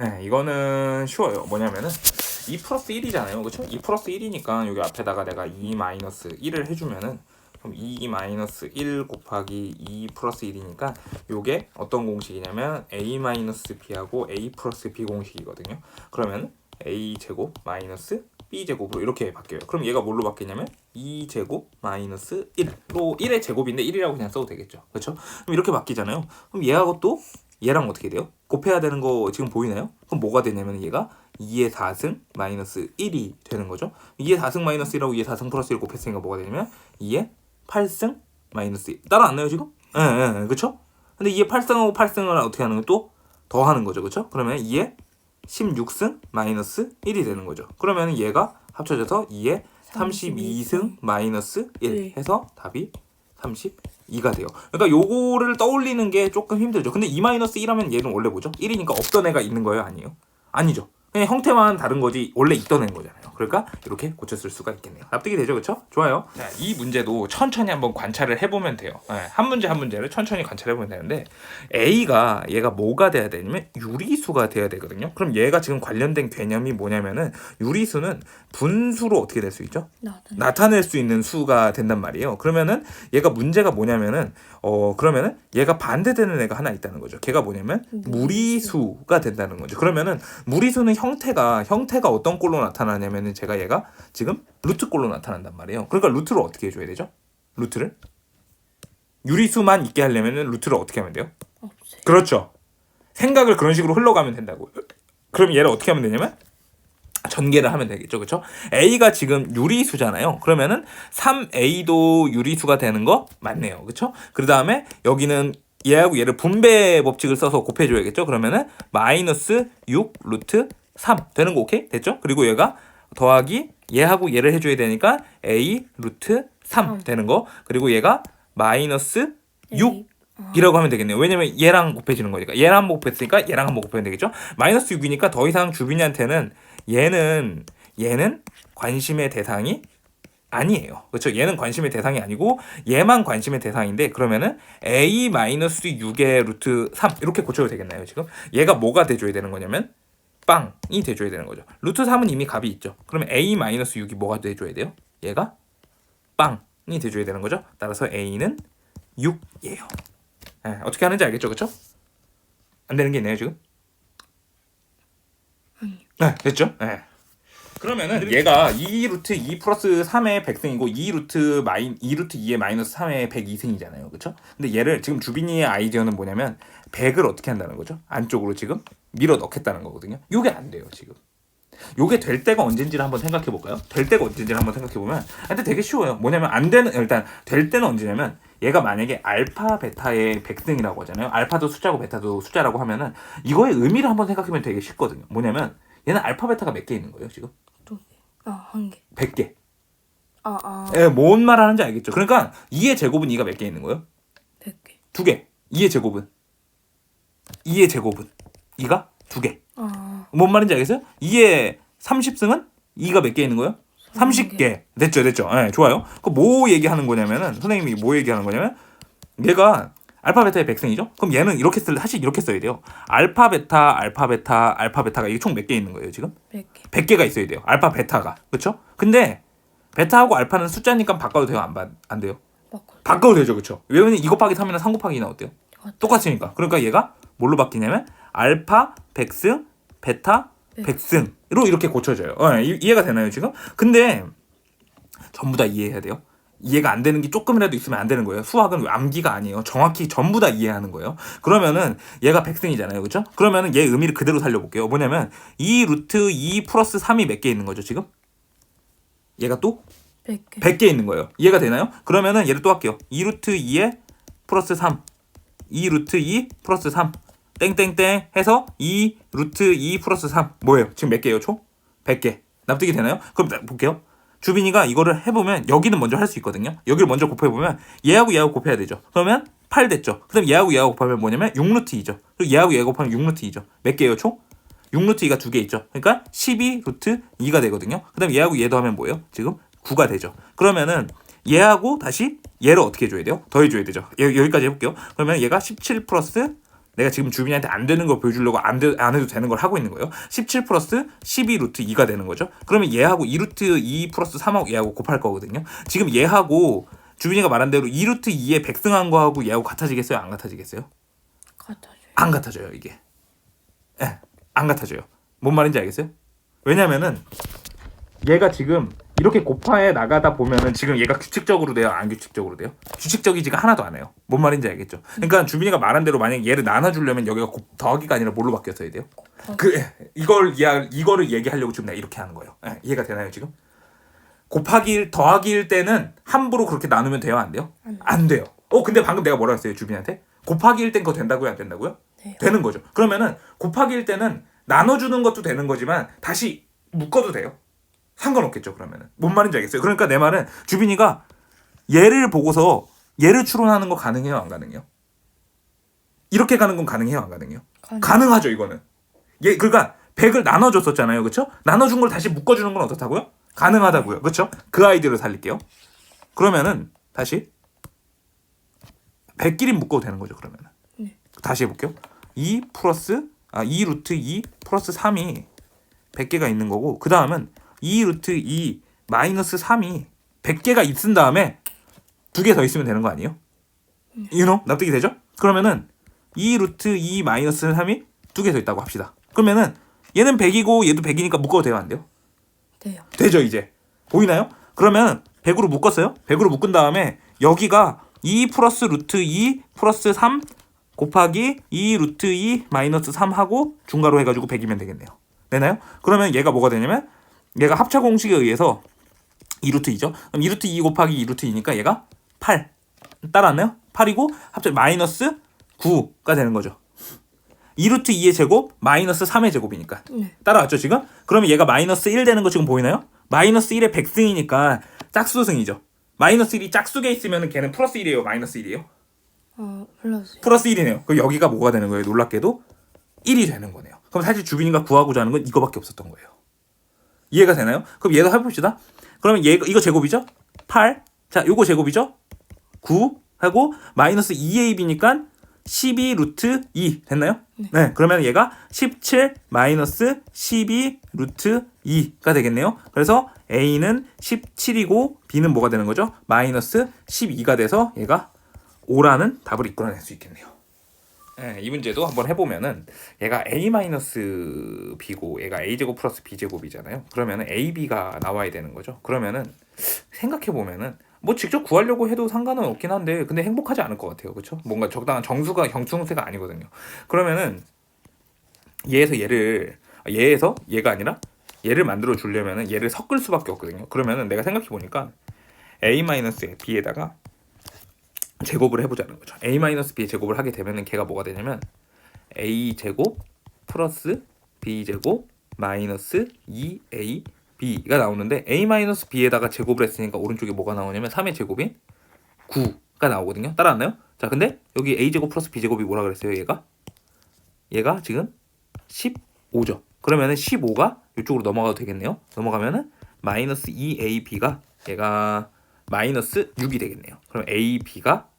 네, 이거는 쉬워요. 뭐냐면은 2 플러스 1이잖아요. 그쵸? 2 플러스 1이니까 여기 앞에다가 내가 2 마이너스 1을 해주면은 그럼 2 마이너스 1 곱하기 2 플러스 1이니까 요게 어떤 공식이냐면 a 마이너스 b하고 a 플러스 b 공식이거든요. 그러면 a 제곱 마이너스 b 제곱으로 이렇게 바뀌어요. 그럼 얘가 뭘로 바뀌냐면 2 제곱 마이너스 1로 1의 제곱인데 1이라고 그냥 써도 되겠죠. 그렇죠? 그럼 이렇게 바뀌잖아요. 그럼 얘하고 또 얘랑 어떻게 돼요? 곱해야 되는 거 지금 보이나요? 그럼 뭐가 되냐면 얘가 2의 4승 마이너스 1이 되는 거죠. 2의 4승 마이너스 1하고 2의 4승 플러스 1 곱했으니까 뭐가 되냐면 2의 8승 마이너스 1. 따라 안 나요 지금? 예, 그쵸? 근데 2의 8승하고 8승을 어떻게 하는 건 또 더하는 거죠. 그쵸? 그러면 2의 16승 마이너스 1이 되는 거죠. 그러면 얘가 합쳐져서 2의 32승 마이너스 1 해서 답이 32가 돼요. 그러니까 요거를 떠올리는 게 조금 힘들죠. 근데 2 마이너스 1하면 얘는 원래 뭐죠? 1이니까 없던 애가 있는 거예요? 아니에요? 아니죠. 그냥 형태만 다른 거지 원래 있던 애인 거잖아요. 그러니까 이렇게 고쳤을 수가 있겠네요. 납득이 되죠? 그렇죠? 좋아요. 자, 이 문제도 천천히 한번 관찰을 해보면 돼요. 한 문제 한 문제를 천천히 관찰해보면 되는데 A가 얘가 뭐가 돼야 되냐면 유리수가 돼야 되거든요. 그럼 얘가 지금 관련된 개념이 뭐냐면은 유리수는 분수로 어떻게 될 수 있죠? 나타낼 수 있는 수가 된단 말이에요. 그러면은 얘가 문제가 뭐냐면은 그러면은 얘가 반대되는 애가 하나 있다는 거죠. 걔가 뭐냐면 무리수가 된다는 거죠. 그러면은 무리수는 형태가 어떤 꼴로 나타나냐면은 제가 얘가 지금 루트 꼴로 나타난단 말이에요. 그러니까 루트를 어떻게 해줘야 되죠? 루트를 유리수만 있게 하려면은 루트를 어떻게 하면 돼요? 없어요. 그렇죠. 생각을 그런 식으로 흘러가면 된다고. 그럼 얘를 어떻게 하면 되냐면 전개를 하면 되겠죠. 그렇죠? A가 지금 유리수잖아요. 그러면은 3A도 유리수가 되는 거 맞네요. 그렇죠? 그다음에 여기는 얘하고 얘를 분배 법칙을 써서 곱해줘야겠죠. 그러면은 마이너스 6 루트 3 되는 거 오케이? 됐죠? 그리고 얘가 더하기 얘하고 얘를 해줘야 되니까 A 루트 3 되는 거. 그리고 얘가 마이너스 6 이라고 하면 되겠네요. 왜냐면 얘랑 곱해지는 거니까. 얘랑 한번 곱했으니까 얘랑 한번 곱하면 되겠죠. 마이너스 6이니까 더 이상 주빈이한테는 얘는 관심의 대상이 아니에요. 그렇죠? 얘는 관심의 대상이 아니고 얘만 관심의 대상인데 그러면은 a-6의 루트 3 이렇게 고쳐도 되겠나요? 지금 얘가 뭐가 돼줘야 되는 거냐면 빵이 돼줘야 되는 거죠. 루트 3은 이미 값이 있죠. 그러면 a-6이 뭐가 돼줘야 돼요? 얘가 빵이 돼줘야 되는 거죠. 따라서 a는 6이에요. 어떻게 하는지 알겠죠? 그렇죠? 안 되는 게 있나요 지금? 네, 됐죠? 네. 그러면은 얘가 2 루트 2 플러스 3의 100승이고 2 루트 2의 마이너스 3의 102승이잖아요. 그렇죠? 근데 얘를 지금 주빈이의 아이디어는 뭐냐면 100을 어떻게 한다는 거죠? 안쪽으로 지금 밀어 넣겠다는 거거든요. 요게 안 돼요, 지금. 요게 될 때가 언젠지를 한번 생각해 볼까요? 될 때가 언젠지를 한번 생각해 보면 근데 되게 쉬워요. 뭐냐면 안 되는 일단 될 때는 언제냐면 얘가 만약에 알파 베타의 100승이라고 하잖아요. 알파도 숫자고 베타도 숫자라고 하면은 이거의 의미를 한번 생각하면 되게 쉽거든요. 뭐냐면 얘는 알파 베타가 몇 개 있는 거예요, 지금? 한 개. 100개. 예, 뭔 말 하는지 알겠죠? 그러니까 2의 제곱은 2가 몇 개 있는 거예요? 100개. 2개. 2의 제곱은 2가 2개. 뭔 말인지 알겠어요? 2의 30승은 2가 몇 개 있는 거예요? 30개. 됐죠. 네, 좋아요. 그 뭐 얘기하는 거냐면은 선생님이 뭐 얘기하는 거냐면 얘가 알파 베타의 100승이죠? 그럼 얘는 이렇게 사실 이렇게 써야 돼요. 알파 베타가 이게 총 몇 개 있는 거예요, 지금? 100개. 100개가 있어야 돼요. 알파 베타가. 그렇죠? 근데 베타하고 알파는 숫자니까 바꿔도 돼요? 안 돼요? 바꿔도 되죠. 그렇죠? 왜냐면 2 곱하기 3이나 3 곱하기 2는 어때요? 똑같으니까. 그러니까 얘가 뭘로 바뀌냐면 알파 100승, 베타 100승으로 이렇게 고쳐져요. 이해가 되나요, 지금? 근데 전부 다 이해해야 돼요. 이해가 안 되는 게 조금이라도 있으면 안 되는 거예요. 수학은 암기가 아니에요. 정확히 전부 다 이해하는 거예요. 그러면은 얘가 100승이잖아요. 그렇죠? 그러면은 얘 의미를 그대로 살려볼게요. 뭐냐면 2 루트 2 플러스 3이 몇 개 있는 거죠, 지금? 얘가 또 100개. 100개 있는 거예요. 이해가 되나요? 그러면은 얘를 또 할게요. 2 루트 2에 플러스 3 2 루트 2 플러스 3 땡땡땡 해서 2 루트 2 플러스 3 뭐예요? 지금 몇 개예요, 총? 100개. 납득이 되나요? 그럼 볼게요. 주빈이가 이거를 해보면 여기는 먼저 할 수 있거든요. 여기를 먼저 곱해보면 얘하고 곱해야 되죠. 그러면 8 됐죠. 그다음 얘하고 곱하면 뭐냐면 6루트 2죠. 그리고 얘하고 곱하면 6루트 2죠. 몇 개예요, 총? 6루트 2가 2개 있죠. 그러니까 12 루트 2가 되거든요. 그다음 얘하고 얘 더하면 뭐예요? 지금 9가 되죠. 그러면은 얘하고 다시 얘를 어떻게 해줘야 돼요? 더해줘야 되죠. 여기까지 해볼게요. 그러면 얘가 17 플러스 내가 지금 주빈이한테 안 되는 걸 보여주려고 안 해도 되는 걸 하고 있는 거예요. 17 플러스 12 루트 2가 되는 거죠. 그러면 얘하고 2 루트 2 플러스 3하고 얘하고 곱할 거거든요. 지금 얘하고 주빈이가 말한 대로 2 루트 2에 백승한 거하고 얘하고 같아지겠어요? 안 같아지겠어요? 같아져요. 안 같아져요, 이게. 예, 안 같아져요. 뭔 말인지 알겠어요? 왜냐면은 얘가 지금 이렇게 곱하해 나가다 보면은 지금 얘가 규칙적으로 돼요? 안 규칙적으로 돼요? 규칙적이지가 하나도 않아요. 뭔 말인지 알겠죠? 그러니까 주빈이가 말한 대로 만약 얘를 나눠주려면 여기가 더하기가 아니라 뭘로 바뀌었어야 돼요? 이거를 얘기하려고 지금 내가 이렇게 하는 거예요. 예, 이해가 되나요 지금? 더하기일 때는 함부로 그렇게 나누면 돼요? 안 돼요? 안 돼요. 근데 방금 내가 뭐라 했어요 주빈이한테? 곱하기일 땐 그거 된다고요? 안 된다고요? 돼요. 되는 거죠. 그러면은 곱하기일 때는 나눠주는 것도 되는 거지만 다시 묶어도 돼요. 상관없겠죠 그러면은. 뭔 말인지 알겠어요? 그러니까 내 말은 주빈이가 얘를 보고서 얘를 추론하는 거 가능해요? 안 가능해요? 이렇게 가는 건 가능해요? 안 가능해요? 가능하죠 이거는. 그러니까 100을 나눠줬었잖아요. 그렇죠? 나눠준 걸 다시 묶어주는 건 어떻다고요? 가능하다고요. 그렇죠? 그 아이디어를 살릴게요. 그러면은 다시 100끼리 묶어도 되는 거죠 그러면은. 네. 다시 해볼게요. 2 루트 2 플러스 3이 100개가 있는 거고 그 다음은 2 루트 2 마이너스 3이 100개가 있은 다음에 2개 더 있으면 되는 거 아니에요? 납득이 되죠? 그러면은 2 루트 2 마이너스 3이 2개 더 있다고 합시다. 그러면은 얘는 100이고 얘도 100이니까 묶어도 돼요? 안 돼요? 돼요. 되죠 이제. 보이나요? 그러면 100으로 묶었어요. 100으로 묶은 다음에 여기가 2 플러스 루트 2 플러스 3 곱하기 2 루트 2 마이너스 3 하고 중괄호 해가지고 100이면 되겠네요. 되나요? 그러면 얘가 뭐가 되냐면 얘가 합차 공식에 의해서 2 루트 2죠. 그럼 2 루트 2 곱하기 2 루트 2니까 얘가 8. 따라왔나요? 8이고 합쳐 마이너스 9가 되는 거죠. 2 루트 2의 제곱 마이너스 3의 제곱이니까. 네. 따라왔죠 지금? 그러면 얘가 마이너스 1 되는 거 지금 보이나요? 마이너스 1의 백승이니까 짝수승이죠. 마이너스 1이 짝수에 있으면 걔는 플러스 1이에요? 마이너스 1이에요? 플러스. 플러스 1이네요. 그럼 여기가 뭐가 되는 거예요? 놀랍게도 1이 되는 거네요. 그럼 사실 주빈이가 구하고자 하는 건 이거밖에 없었던 거예요. 이해가 되나요? 그럼 얘도 해봅시다. 그러면 이거 제곱이죠? 8. 자, 요거 제곱이죠? 9 하고 마이너스 2ab니까 12 루트 2 됐나요? 네. 그러면 얘가 17 마이너스 12 루트 2가 되겠네요. 그래서 A는 17이고 B는 뭐가 되는 거죠? 마이너스 12가 돼서 얘가 5라는 답을 이끌어낼 수 있겠네요. 네, 이 문제도 한번 해보면은 얘가 A-B고 얘가 A제곱 플러스 B제곱이잖아요. 그러면은 AB가 나와야 되는 거죠. 그러면은 생각해보면은 뭐 직접 구하려고 해도 상관은 없긴 한데 근데 행복하지 않을 것 같아요. 그렇죠? 뭔가 적당한 정수가 형수세가 아니거든요. 그러면은 얘에서 얘가 아니라 얘를 만들어 주려면은 얘를 섞을 수밖에 없거든요. 그러면은 내가 생각해 보니까 A-B에다가 제곱을 해보자는 거죠. A-B의 제곱을 하게 되면은 걔가 뭐가 되냐면 A 제곱 플러스 B 제곱 마이너스 2AB가 나오는데 A-B에다가 제곱을 했으니까 오른쪽에 뭐가 나오냐면 3의 제곱인 9가 나오거든요. 따라왔나요? 자, 근데 여기 A제곱 플러스 B제곱이 뭐라 그랬어요? 얘가 지금 15죠. 그러면은 15가 이쪽으로 넘어가도 되겠네요. 넘어가면은 마이너스 2AB가 얘가 마이너스 6이 되겠네요. 그럼 AB가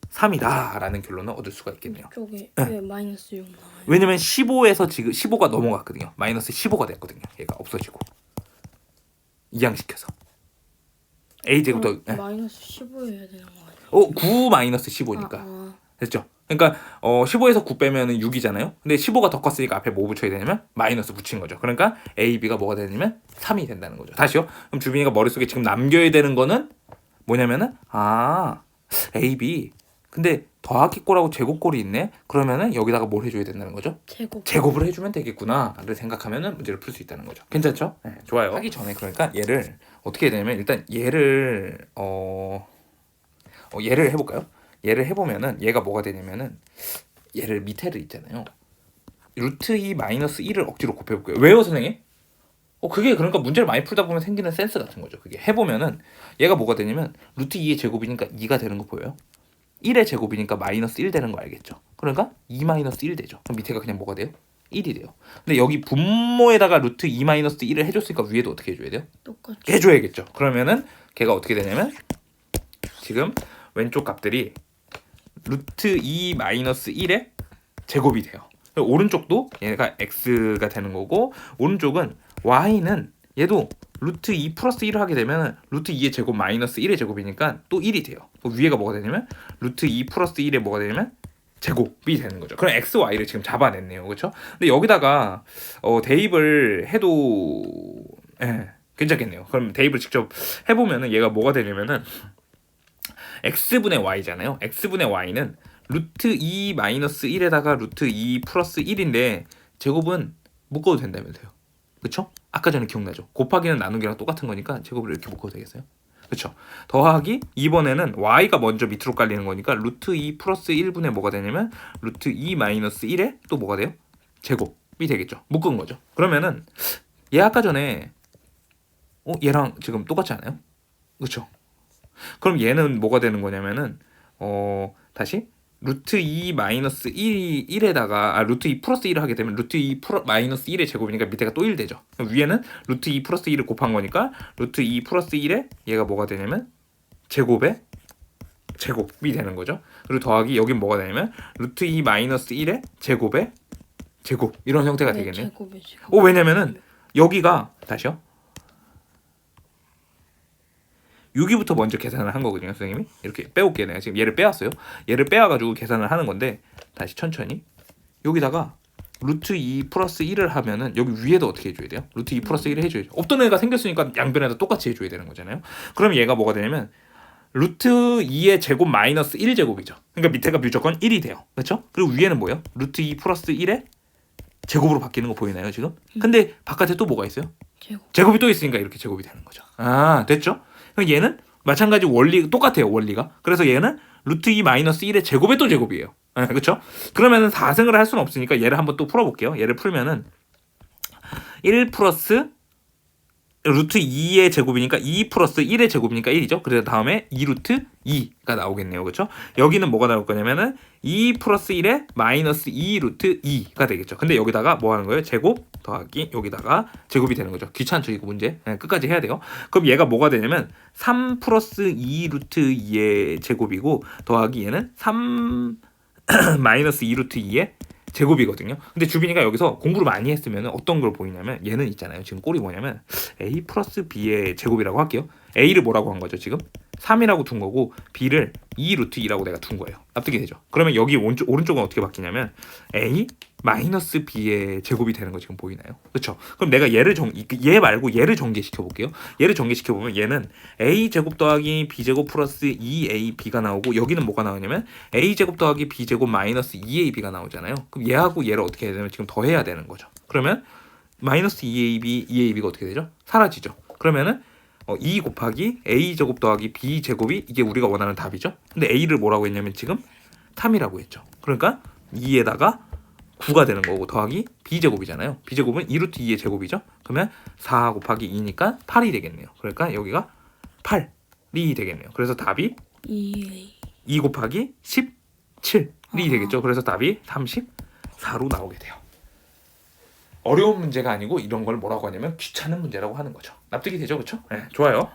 3이다 라는 결론을 얻을 수가 있겠네요. 쪽에 왜 마이너스 6 나와요? 왜냐면 15에서 지금 15가 넘어갔거든요. 마이너스 15가 됐거든요. 얘가 없어지고 이항시켜서 A제곱도 마이너스 15여야 되는 거 아니에요? 9 마이너스 15니까 됐죠? 그러니까 15에서 9 빼면은 6이잖아요. 근데 15가 더 컸으니까 앞에 뭐 붙여야 되냐면 마이너스 붙인 거죠. 그러니까 A, B가 뭐가 되냐면 3이 된다는 거죠. 다시요. 그럼 주빈이가 머릿속에 지금 남겨야 되는 거는 뭐냐면은 A, B 근데 더하기꼴하고 제곱꼴이 있네. 그러면은 여기다가 뭘 해줘야 된다는 거죠? 제곱을 해주면 되겠구나를 생각하면은 문제를 풀 수 있다는 거죠. 괜찮죠? 네, 좋아요. 하기 전에 그러니까 얘를 어떻게 해야 되냐면 일단 얘를 얘를 해볼까요? 얘를 해보면은 얘가 뭐가 되냐면은 얘를 밑에를 있잖아요. 루트 2 마이너스 1을 억지로 곱해볼게요. 왜요 선생님? 그게 그러니까 문제를 많이 풀다 보면 생기는 센스 같은 거죠. 그게 해보면은 얘가 뭐가 되냐면 루트 2의 제곱이니까 2가 되는 거 보여요? 1의 제곱이니까 마이너스 1 되는 거 알겠죠? 그러니까 2 마이너스 1 되죠. 그럼 밑에가 그냥 뭐가 돼요? 1이 돼요. 근데 여기 분모에다가 루트 2 마이너스 1을 해줬으니까 위에도 어떻게 해줘야 돼요? 똑같이 해줘야겠죠. 그러면은 걔가 어떻게 되냐면 지금 왼쪽 값들이 루트 2 마이너스 1에 제곱이 돼요. 오른쪽도 얘가 x가 되는 거고 오른쪽은 y는 얘도 루트 2 플러스 1을 하게 되면 루트 2의 제곱 마이너스 1의 제곱이니까 또 1이 돼요. 위에가 뭐가 되냐면 루트 2 플러스 1에 뭐가 되냐면 제곱이 되는 거죠. 그럼 x, y를 지금 잡아냈네요. 그렇죠? 근데 여기다가 대입을 해도 괜찮겠네요. 그럼 대입을 직접 해보면은 얘가 뭐가 되냐면은 x분의 y잖아요. x분의 y는 루트 2 마이너스 1에다가 루트 2 플러스 1인데 제곱은 묶어도 된다면서요. 그쵸? 아까 전에 기억나죠? 곱하기는 나누기랑 똑같은 거니까 제곱을 이렇게 묶어도 되겠어요? 그쵸? 더하기 이번에는 y가 먼저 밑으로 깔리는 거니까 루트 2 플러스 1분의 뭐가 되냐면 루트 2 마이너스 1에 또 뭐가 돼요? 제곱이 되겠죠. 묶은 거죠. 그러면은 얘 아까 전에 얘랑 지금 똑같지 않아요? 그쵸? 그럼 얘는 뭐가 되는 거냐면은 다시 루트 2 마이너스 1에다가 루트 2 플러스 1을 하게 되면 루트 2 마이너스 1의 제곱이니까 밑에가 또 1 되죠. 그럼 위에는 루트 2 플러스 1을 곱한 거니까 루트 2 플러스 1에 얘가 뭐가 되냐면 제곱의 제곱이 되는 거죠. 그리고 더하기 여긴 뭐가 되냐면 루트 2 마이너스 1의 제곱의 제곱 이런 형태가 되겠네요. 제곱의 제곱. 왜냐면은 여기가 다시요. 6위부터 먼저 계산을 한 거거든요, 선생님이. 이렇게 빼올게요. 내가 지금 얘를 빼왔어요. 얘를 빼와가지고 계산을 하는 건데 다시 천천히 여기다가 루트 2 플러스 1을 하면은 여기 위에도 어떻게 해줘야 돼요? 루트 2 플러스 1을 해줘야죠. 없던 애가 생겼으니까 양변에다 똑같이 해줘야 되는 거잖아요. 그럼 얘가 뭐가 되냐면 루트 2의 제곱 마이너스 1제곱이죠. 그러니까 밑에가 무조건 1이 돼요. 그렇죠? 그리고 위에는 뭐예요? 루트 2 플러스 1의 제곱으로 바뀌는 거 보이나요, 지금? 근데 바깥에 또 뭐가 있어요? 제곱이 또 있으니까 이렇게 제곱이 되는 거죠. 아, 됐죠? 그럼 얘는 마찬가지 원리 똑같아요, 원리가. 그래서 얘는 루트 2 마이너스 1의 제곱의 또 제곱이에요. 그렇죠? 그러면은 4승을 할 수는 없으니까 얘를 한번 또 풀어볼게요. 얘를 풀면은 1 플러스 루트 2의 제곱이니까 2 플러스 1의 제곱이니까 1이죠. 그래서 다음에 2 루트 2가 나오겠네요. 그렇죠? 여기는 뭐가 나올 거냐면은 2 플러스 1의 마이너스 2 루트 2가 되겠죠. 근데 여기다가 뭐 하는 거예요? 제곱 더하기 여기다가 제곱이 되는 거죠. 귀찮죠, 이거 문제. 끝까지 해야 돼요. 그럼 얘가 뭐가 되냐면 3 플러스 2 루트 2의 제곱이고 더하기 얘는 3 마이너스 2 루트 2의 제곱이거든요. 근데 주빈이가 여기서 공부를 많이 했으면 어떤 걸 보이냐면 얘는 있잖아요. 지금 꼴이 뭐냐면 a 플러스 b의 제곱이라고 할게요. a를 뭐라고 한 거죠, 지금? 3이라고 둔 거고 b를 2 루트 2라고 내가 둔 거예요. 납득이 되죠? 그러면 여기 오른쪽은 어떻게 바뀌냐면 a 마이너스 b의 제곱이 되는 거 지금 보이나요? 그렇죠? 그럼 내가 얘 말고 얘를 전개시켜 볼게요. 얘를 전개시켜 보면 얘는 a 제곱 더하기 b 제곱 플러스 2ab가 나오고 여기는 뭐가 나오냐면 a 제곱 더하기 b 제곱 마이너스 2ab가 나오잖아요. 그럼 얘하고 얘를 어떻게 해야 되냐면 지금 더해야 되는 거죠. 그러면 마이너스 2ab가 어떻게 되죠? 사라지죠. 그러면은 2 곱하기 a 제곱 더하기 b 제곱이 이게 우리가 원하는 답이죠. 근데 a를 뭐라고 했냐면 지금 3이라고 했죠. 그러니까 2에다가 9가 되는 거고 더하기 b제곱이잖아요. b제곱은 2루트 2의 제곱이죠. 그러면 4 곱하기 2니까 8이 되겠네요. 그러니까 여기가 8이 되겠네요. 그래서 답이 2 곱하기 17이 되겠죠. 그래서 답이 34로 나오게 돼요. 어려운 문제가 아니고 이런 걸 뭐라고 하냐면 귀찮은 문제라고 하는 거죠. 납득이 되죠, 그렇죠? 네, 좋아요.